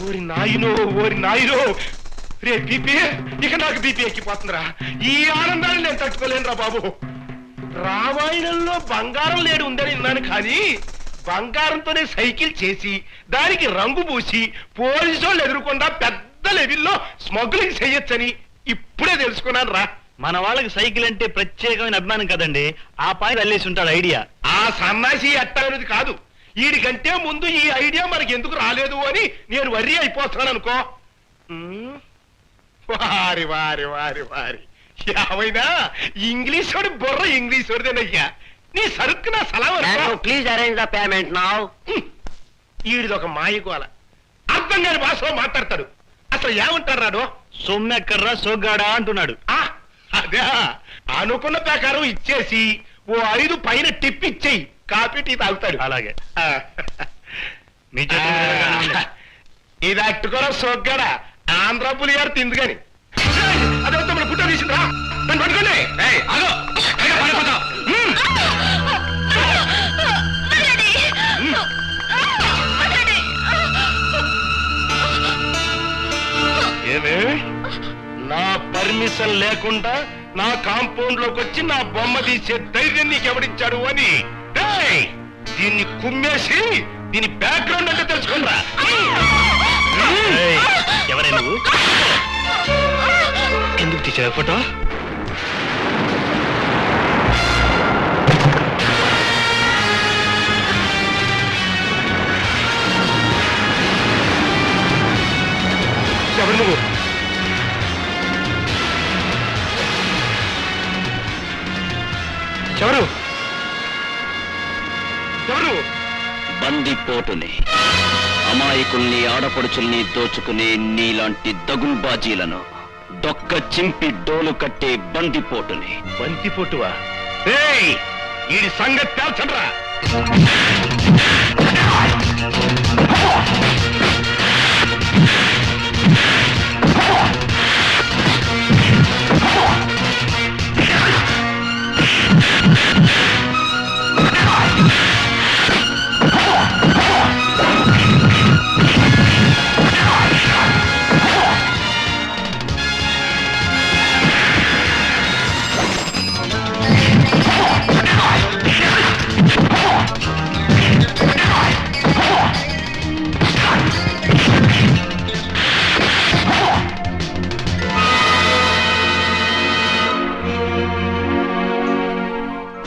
ఓరి నాయనో రే బీపీ ఇక నాకు బీపీ ఎక్కిపోతుందిరా. ఈ ఆనందాన్ని నేను తట్టుకోలేనురా బాబు. రామాయణంలో బంగారం లేడు ఉందని విన్నాను, కానీ బంగారంతోనే సైకిల్ చేసి దానికి రంగు పూసి పోలీసు వాళ్ళు ఎదురుకుండా పెద్ద లెవెల్లో స్మగ్లింగ్ చెయ్యొచ్చని ఇప్పుడే తెలుసుకున్నాను రా. మన వాళ్ళకి సైకిల్ అంటే ప్రత్యేకమైన అభిమానం కదండి, ఆ పైన వెళ్ళేసి ఉంటాడు ఐడియా. ఆ సన్నాసి ఎట్టనేది కాదు, వీడికంటే ముందు ఈ ఐడియా మనకి ఎందుకు రాలేదు అని నేను వర్రీ అయిపోతాను అనుకో. వారి వారి వారి వారి ఏమైనా ఇంగ్లీషోడి బుర్ర ఇంగ్లీషోడిదేనయ్యా. నీ సరుకు నా సలహా. Please arrange the payment now. ఈడిదొక మాయగోల, అర్థం కాని భాషలో మాట్లాడతాడు. అసలు ఏమంటాడు రాడు? సొమ్మెక్కర్రా సోగ్గాడా అంటున్నాడు. అదే అనుకున్న ప్రకారం ఇచ్చేసి ఓ 5 పైన టిప్ ఇచ్చేయి, కాఫీ టీ తాగుతాడు. అలాగే మీ ఇది అట్టుకోరా సోగ్గాడా, ఆంధ్ర పులి గారు తింది కాని. అదే మన పుట్ట తీసిందా నన్ను పట్టుకోండి. ఏమే నా పర్మిషన్ లేకుండా నా కాంపౌండ్ లోకి వచ్చి నా బొమ్మ తీసే ధైర్యం నీకెవడిచ్చాడు అని దీన్ని కుమ్మేసి దీని బ్యాక్గ్రౌండ్ అంటే తెలుసుకున్నా. ఎవరే నువ్వు? ఎందుకు తీసావు ఫోటో? ఎవరు నువ్వు? ఎవరు ఎవరు? బందిపోటుని, అమాయకుల్ని ఆడపడుచుల్ని దోచుకునే నీలాంటి దగుల్బాజీలను డొక్క చింపి డోలు కట్టే బందిపోటుని. బంతిపోటువా? వీడి సంగతి తేల్చండ్రా.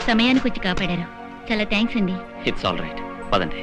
సమయానికి వచ్చి కాపాడారు, చాలా థ్యాంక్స్ అండి. ఇట్స్ ఆల్ రైట్, పదండి.